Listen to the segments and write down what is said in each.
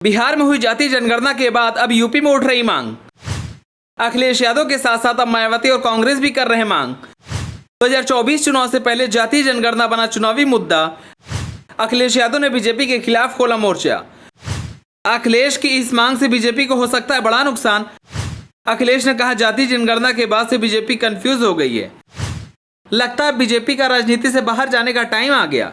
बिहार में हुई जातीय जनगणना के बाद अब यूपी में उठ रही मांग। अखिलेश यादव के साथ साथ अब मायावती और कांग्रेस भी कर रहे हैं मांग। 2024 चुनाव से पहले जातीय जनगणना बना चुनावी मुद्दा। अखिलेश यादव ने बीजेपी के खिलाफ खोला मोर्चा। अखिलेश की इस मांग से बीजेपी को हो सकता है बड़ा नुकसान। अखिलेश ने कहा, जातीय जनगणना के बाद से बीजेपी कंफ्यूज हो गई है। लगता है बीजेपी का राजनीति से बाहर जाने का टाइम आ गया।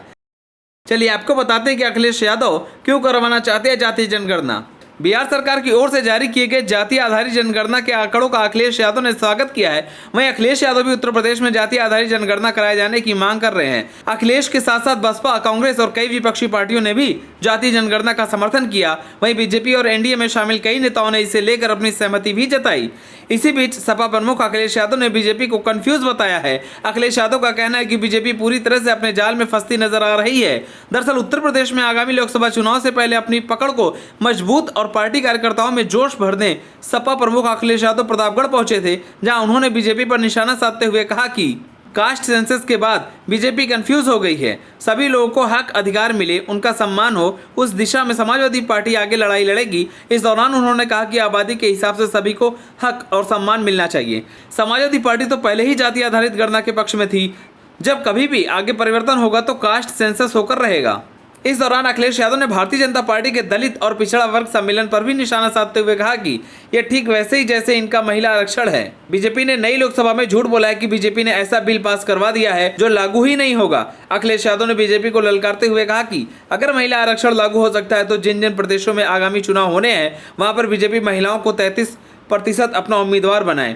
चलिए आपको बताते हैं कि अखिलेश यादव क्यों करवाना चाहते हैं जातीय जनगणना। बिहार सरकार की ओर से जारी किए गए जातीय आधारित जनगणना के आंकड़ों का अखिलेश यादव ने स्वागत किया है। वहीं अखिलेश यादव भी उत्तर प्रदेश में जातीय आधारित जनगणना कराए जाने की मांग कर रहे हैं। अखिलेश के साथ साथ बसपा, कांग्रेस और कई विपक्षी पार्टियों ने भी जातीय जनगणना का समर्थन किया। वहीं बीजेपी और एनडीए में शामिल कई नेताओं ने इसे लेकर अपनी सहमति भी जताई। इसी बीच सपा प्रमुख अखिलेश यादव ने बीजेपी को कंफ्यूज बताया है। अखिलेश यादव का कहना है कि बीजेपी पूरी तरह से अपने जाल में फंसती नजर आ रही है। दरअसल उत्तर प्रदेश में आगामी लोकसभा चुनाव से पहले अपनी पकड़ को मजबूत और पार्टी कार्यकर्ताओं में जोश भरने सपा प्रमुख अखिलेश यादव प्रतापगढ़ पहुंचे थे, जहां उन्होंने बीजेपी पर निशाना साधते हुए कहा कि कास्ट सेंसस के बाद बीजेपी कंफ्यूज हो गई है। सभी लोगों को हक अधिकार मिले, उनका सम्मान हो, उस दिशा में समाजवादी पार्टी आगे लड़ाई लड़ेगी। इस दौरान उन्होंने कहा कि आबादी के हिसाब से सभी को हक और सम्मान मिलना चाहिए। समाजवादी पार्टी तो पहले ही जाति आधारित गणना के पक्ष में थी। जब कभी भी आगे परिवर्तन होगा तो कास्ट सेंसस होकर रहेगा। इस दौरान अखिलेश यादव ने भारतीय जनता पार्टी के दलित और पिछड़ा वर्ग सम्मेलन पर भी निशाना साधते हुए कहा कि यह ठीक वैसे ही जैसे इनका महिला आरक्षण है। बीजेपी ने नई लोकसभा में झूठ बोला है कि बीजेपी ने ऐसा बिल पास करवा दिया है जो लागू ही नहीं होगा। अखिलेश यादव ने बीजेपी को ललकारते हुए कहा कि अगर महिला आरक्षण लागू हो सकता है तो जिन जिन प्रदेशों में आगामी चुनाव होने हैं वहां पर बीजेपी महिलाओं को 33% अपना उम्मीदवार बनाए।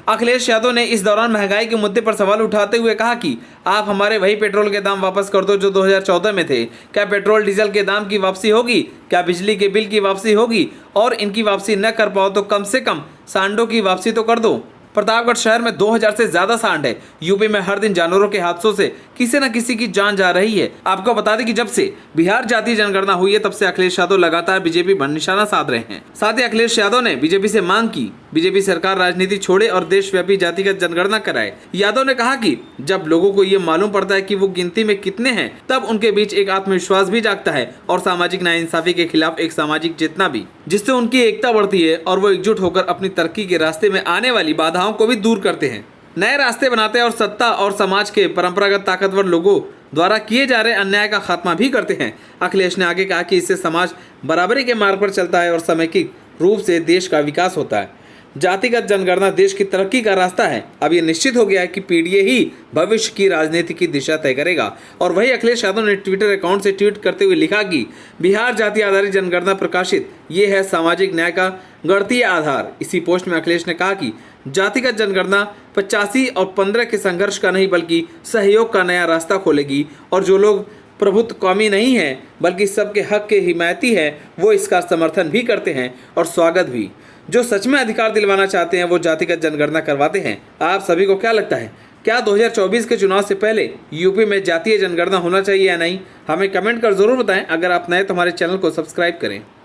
अखिलेश यादव ने इस दौरान महंगाई के मुद्दे पर सवाल उठाते हुए कहा कि आप हमारे वही पेट्रोल के दाम वापस कर दो जो 2014 में थे। क्या पेट्रोल डीजल के दाम की वापसी होगी? क्या बिजली के बिल की वापसी होगी? और इनकी वापसी न कर पाओ तो कम से कम सांडों की वापसी तो कर दो। प्रतापगढ़ शहर में 2000 से ज्यादा सांड है। यूपी में हर दिन जानवरों के हादसों से किसी न किसी की जान जा रही है। आपको बता दें कि जब से बिहार जातीय जनगणना हुई है तब से अखिलेश यादव लगातार बीजेपी पर निशाना साध रहे हैं। साथ ही अखिलेश यादव ने बीजेपी से मांग की बीजेपी सरकार राजनीति छोड़े और देशव्यापी जातिगत जनगणना कराए। यादव ने कहा कि जब लोगों को ये मालूम पड़ता है कि वो गिनती में कितने हैं तब उनके बीच एक आत्मविश्वास भी जागता है और सामाजिक नाइंसाफी के खिलाफ एक सामाजिक चेतना भी, जिससे उनकी एकता बढ़ती है और वो एकजुट होकर अपनी तरक्की के रास्ते में आने वाली बाधाओं को भी दूर करते हैं, नए रास्ते बनाते हैं और सत्ता और समाज के परंपरागत ताकतवर लोगों द्वारा किए जा रहे अन्याय का खात्मा भी करते हैं। अखिलेश ने आगे कहा कि इससे समाज बराबरी के मार्ग पर चलता है और समेकित रूप से देश का विकास होता है। जातिगत जनगणना देश की तरक्की का रास्ता है। अब ये निश्चित हो गया है कि पीडीए ही भविष्य की राजनीति की दिशा तय करेगा। और वही अखिलेश यादव ने ट्विटर अकाउंट से ट्वीट करते हुए लिखा कि बिहार जाति आधारित जनगणना प्रकाशित, ये है सामाजिक न्याय का गणितीय आधार। इसी पोस्ट में अखिलेश ने कहा कि जातिगत जनगणना 85 और 15 के संघर्ष का नहीं बल्कि सहयोग का नया रास्ता खोलेगी और जो लोग प्रभुत्व कौमी नहीं है बल्कि सबके हक के हिमायती है वो इसका समर्थन भी करते हैं और स्वागत भी। जो सच में अधिकार दिलवाना चाहते हैं वो जातिगत जनगणना करवाते हैं। आप सभी को क्या लगता है, क्या 2024 के चुनाव से पहले यूपी में जातीय जनगणना होना चाहिए या नहीं? हमें कमेंट कर जरूर बताएं। अगर आप नए तो हमारे चैनल को सब्सक्राइब करें।